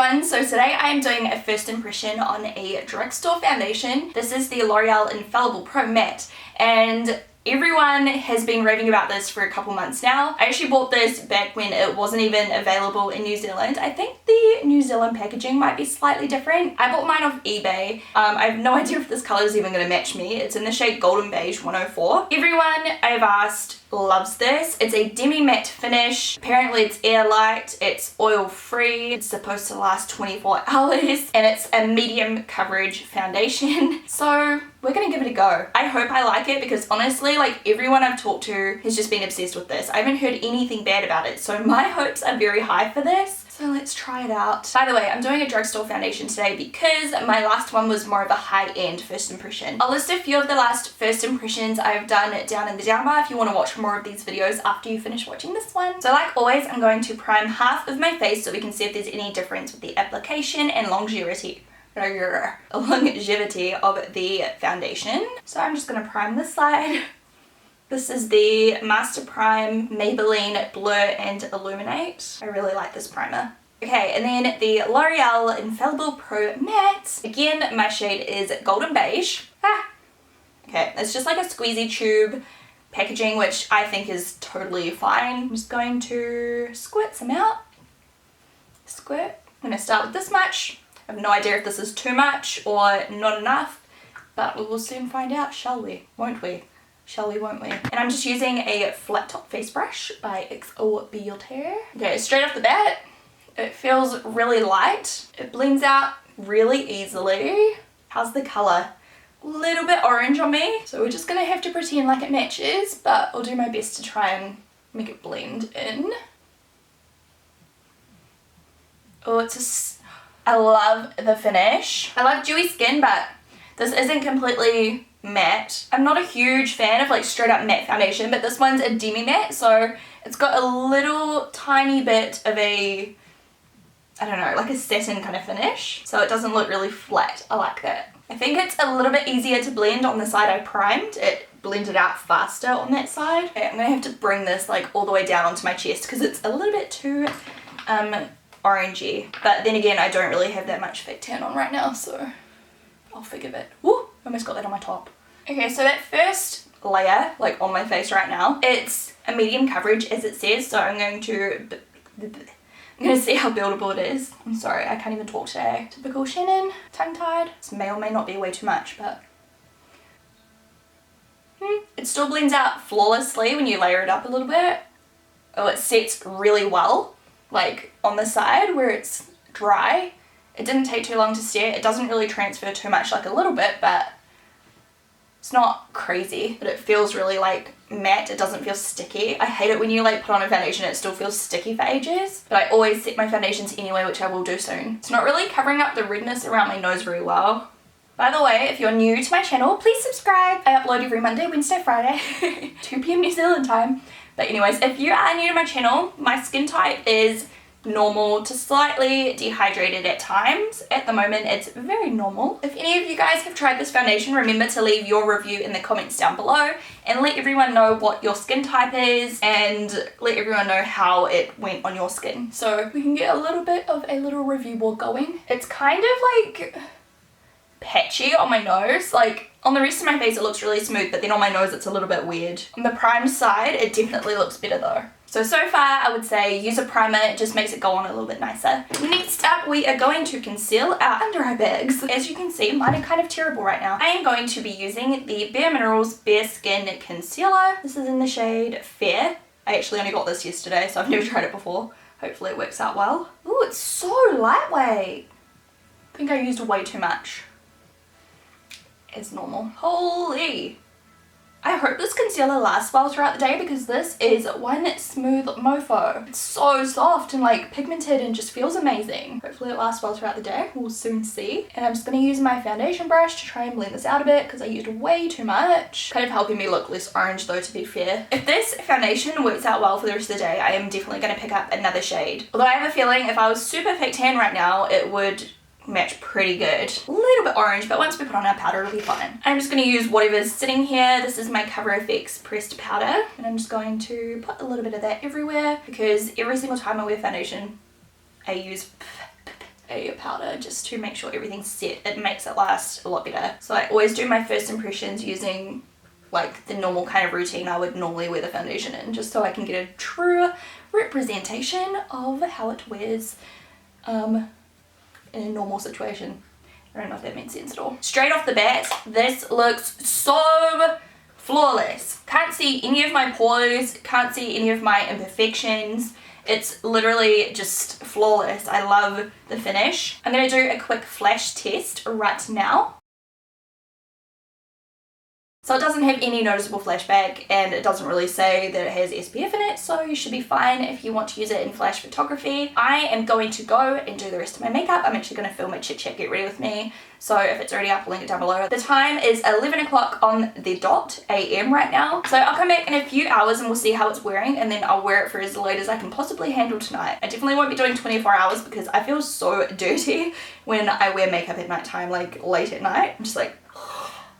everyone, so today I am doing a first impression on a drugstore foundation. This is the L'Oreal Infallible Pro Matte, and everyone has been raving about this for a couple months now. I actually bought this back when it wasn't even available in New Zealand. I think the New Zealand packaging might be slightly different. I bought mine off eBay. I have no idea if this color is even going to match me. It's in the shade Golden Beige 104. Everyone I've asked loves this. It's a demi-matte finish. Apparently it's air light, it's oil free, it's supposed to last 24 hours, and it's a medium coverage foundation. So we're gonna give it a go. I hope I like it because honestly, like, everyone I've talked to has just been obsessed with this. I haven't heard anything bad about it, so my hopes are very high for this. So let's try it out. By the way, I'm doing a drugstore foundation today because my last one was more of a high-end first impression. I'll list a few of the last first impressions I've done down in the down bar if you want to watch more of these videos after you finish watching this one. So like always, I'm going to prime half of my face so we can see if there's any difference with the application and longevity of the foundation. So I'm just going to prime this side. This is the Master Prime Maybelline Blur and Illuminate. I really like this primer. Okay, and then the L'Oreal Infallible Pro Matte. Again, my shade is Golden Beige. Okay, it's just like a squeezy tube packaging, which I think is totally fine. I'm just going to squirt some out. Squirt. I'm going to start with this much. I have no idea if this is too much or not enough, but we will soon find out, shall we? Won't we? Shall we, won't we? And I'm just using a flat top face brush by xoBeauty. Okay, straight off the bat, it feels really light. It blends out really easily. How's the colour? A little bit orange on me, so we're just gonna have to pretend like it matches, but I'll do my best to try and make it blend in. Oh, I love the finish. I love dewy skin, but this isn't completely matte. I'm not a huge fan of like straight up matte foundation, but this one's a demi matte, so it's got a little tiny bit of a, I don't know, like a satin kind of finish, so it doesn't look really flat. I like that. I think it's a little bit easier to blend on the side I primed. It blended out faster on that side. Okay, I'm gonna have to bring this like all the way down onto my chest because it's a little bit too orangey, but then again, I don't really have that much fake tan on right now, so I'll forgive it. Woo! Almost got that on my top. Okay, so that first layer, like on my face right now, it's a medium coverage as it says, so I'm going to see how buildable it is. I'm sorry, I can't even talk today. Typical Shannon, tongue-tied. This may or may not be way too much, but it still blends out flawlessly when you layer it up a little bit. Oh, it sets really well, like on the side where it's dry. It didn't take too long to set. It doesn't really transfer too much, like a little bit, but it's not crazy, but it feels really like matte. It doesn't feel sticky. I hate it when you like put on a foundation and it still feels sticky for ages, but I always set my foundations anyway, which I will do soon. It's not really covering up the redness around my nose very well. By the way, if you're new to my channel, please subscribe. I upload every Monday, Wednesday, Friday, 2 p.m. New Zealand time. But anyways, if you are new to my channel, my skin type is normal to slightly dehydrated at times. At the moment, it's very normal. If any of you guys have tried this foundation, remember to leave your review in the comments down below and let everyone know what your skin type is and let everyone know how it went on your skin, so we can get a little bit of a little review war going. It's kind of like patchy on my nose. Like on the rest of my face it looks really smooth, but then on my nose it's a little bit weird. On the primed side it definitely looks better though. So far I would say use a primer, it just makes it go on a little bit nicer. Next up we are going to conceal our under eye bags. As you can see, mine are kind of terrible right now. I am going to be using the Bare Minerals Bare Skin Concealer. This is in the shade Fair. I actually only got this yesterday, so I've never tried it before. Hopefully it works out well. Ooh, it's so lightweight. I think I used way too much. As normal. Holy! I hope this concealer lasts well throughout the day because this is one smooth mofo. It's so soft and like pigmented and just feels amazing. Hopefully it lasts well throughout the day. We'll soon see. And I'm just going to use my foundation brush to try and blend this out a bit because I used way too much. Kind of helping me look less orange though, to be fair. If this foundation works out well for the rest of the day, I am definitely going to pick up another shade. Although I have a feeling if I was super fake tan right now, it would match pretty good. A little bit orange, but once we put on our powder it'll be fine. I'm just going to use whatever's sitting here. This is my Cover FX pressed powder, and I'm just going to put a little bit of that everywhere because every single time I wear foundation I use a powder just to make sure everything's set. It makes it last a lot better. So I always do my first impressions using like the normal kind of routine I would normally wear the foundation in, just so I can get a true representation of how it wears in a normal situation. I don't know if that makes sense at all. Straight off the bat, this looks so flawless. Can't see any of my pores, can't see any of my imperfections. It's literally just flawless. I love the finish. I'm gonna do a quick flash test right now. So it doesn't have any noticeable flashback, and it doesn't really say that it has SPF in it, so you should be fine if you want to use it in flash photography. I am going to go and do the rest of my makeup. I'm actually going to film a chit chat get ready with me, so if it's already up, I'll link it down below. The time is 11 o'clock on the dot AM right now, so I'll come back in a few hours and we'll see how it's wearing, and then I'll wear it for as late as I can possibly handle tonight. I definitely won't be doing 24 hours because I feel so dirty when I wear makeup at night time, like late at night. I'm just like,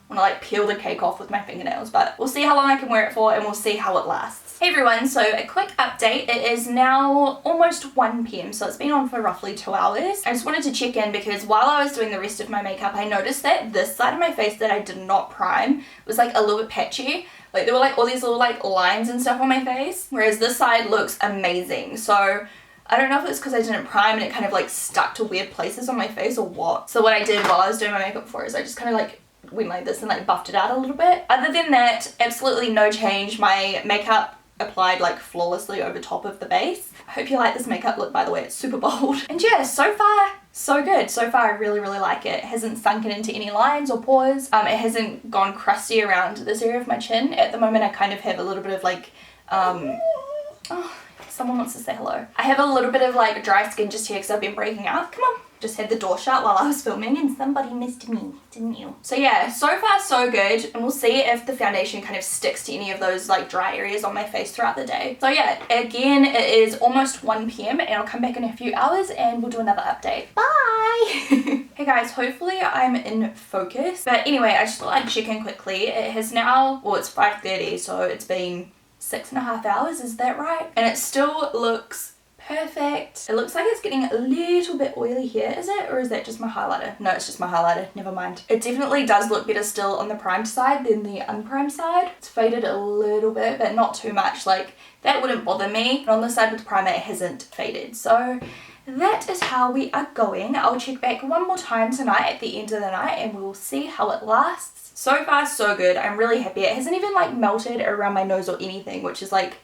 I want to like peel the cake off with my fingernails, but we'll see how long I can wear it for and we'll see how it lasts. Hey everyone, so a quick update. It is now almost 1 PM, so it's been on for roughly 2 hours. I just wanted to check in because while I was doing the rest of my makeup, I noticed that this side of my face that I did not prime was like a little bit patchy. Like there were like all these little like lines and stuff on my face, whereas this side looks amazing. So I don't know if it's because I didn't prime and it kind of like stuck to weird places on my face or what. So what I did while I was doing my makeup before is I just kind of like went like this and like buffed it out a little bit. Other than that, absolutely no change. My makeup applied like flawlessly over top of the base. I hope you like this makeup look, by the way. It's super bold. And yeah, so far so good. So far I really like it. It hasn't sunken into any lines or pores. It hasn't gone crusty around this area of my chin. At the moment I kind of have a little bit of like oh, someone wants to say hello. I have a little bit of like dry skin just here because I've been breaking out. Come on. Just had the door shut while I was filming and somebody missed me, didn't you? So yeah, so far so good, and we'll see if the foundation kind of sticks to any of those like dry areas on my face throughout the day. So yeah, again, it is almost 1 PM and I'll come back in a few hours and we'll do another update. Bye! Hey guys, hopefully I'm in focus. But anyway, I just thought I'd check in quickly. It has now, well, it's 5:30, so it's been 6.5 hours, is that right? And it still looks perfect. It looks like it's getting a little bit oily here, is it? Or is that just my highlighter? No, it's just my highlighter, never mind. It definitely does look better still on the primed side than the unprimed side. It's faded a little bit, but not too much. Like, that wouldn't bother me. And on the side with the primer, it hasn't faded. So that is how we are going. I'll check back one more time tonight at the end of the night and we will see how it lasts. So far, so good. I'm really happy. It hasn't even like melted around my nose or anything, which is like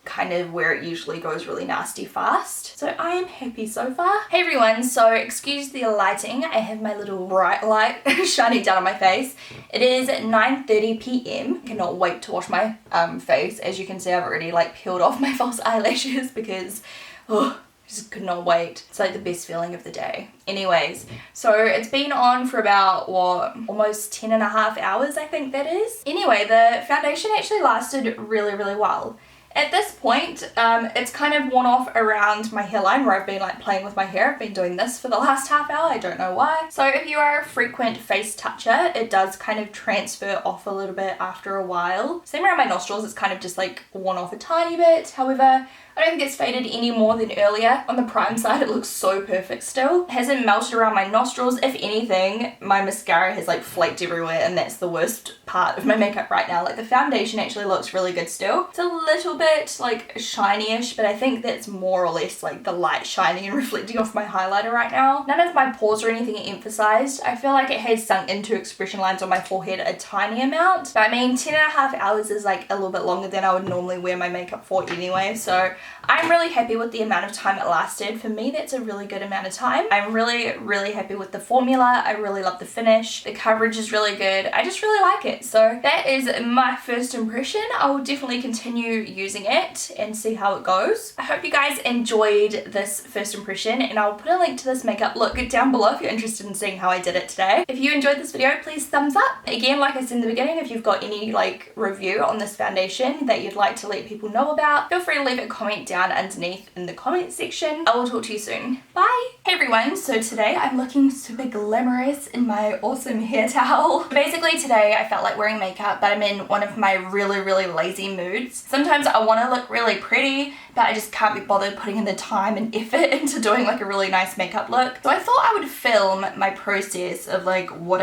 kind of where it usually goes really nasty fast. So I am happy so far. Hey everyone, so excuse the lighting. I have my little bright light shining down on my face. It is 9:30 PM. Cannot wait to wash my face. As you can see, I've already like peeled off my false eyelashes because I just could not wait. It's like the best feeling of the day. Anyways, so it's been on for about what, almost 10.5 hours, I think that is. Anyway, the foundation actually lasted really well. At this point, it's kind of worn off around my hairline where I've been like playing with my hair. I've been doing this for the last half hour, I don't know why. So if you are a frequent face toucher, it does kind of transfer off a little bit after a while. Same around my nostrils, it's kind of just like worn off a tiny bit. However, I don't think it's faded any more than earlier. On the prime side, it looks so perfect still. It hasn't melted around my nostrils. If anything, my mascara has like flaked everywhere and that's the worst part of my makeup right now. Like the foundation actually looks really good still. It's a little bit like shiny-ish, but I think that's more or less like the light shining and reflecting off my highlighter right now. None of my pores or anything are emphasized. I feel like it has sunk into expression lines on my forehead a tiny amount. But I mean, 10.5 hours is like a little bit longer than I would normally wear my makeup for anyway, so I'm really happy with the amount of time it lasted. For me, that's a really good amount of time. I'm really happy with the formula. I really love the finish. The coverage is really good. I just really like it. So that is my first impression. I will definitely continue using it and see how it goes. I hope you guys enjoyed this first impression, and I'll put a link to this makeup look down below if you're interested in seeing how I did it today. If you enjoyed this video, please thumbs up. Again, like I said in the beginning, if you've got any like review on this foundation that you'd like to let people know about, feel free to leave a comment comment down underneath in the comment section. I will talk to you soon. Bye! Hey everyone, so today I'm looking super glamorous in my awesome hair towel. Basically today I felt like wearing makeup, but I'm in one of my really lazy moods. Sometimes I want to look really pretty, but I just can't be bothered putting in the time and effort into doing like a really nice makeup look. So I thought I would film my process of like what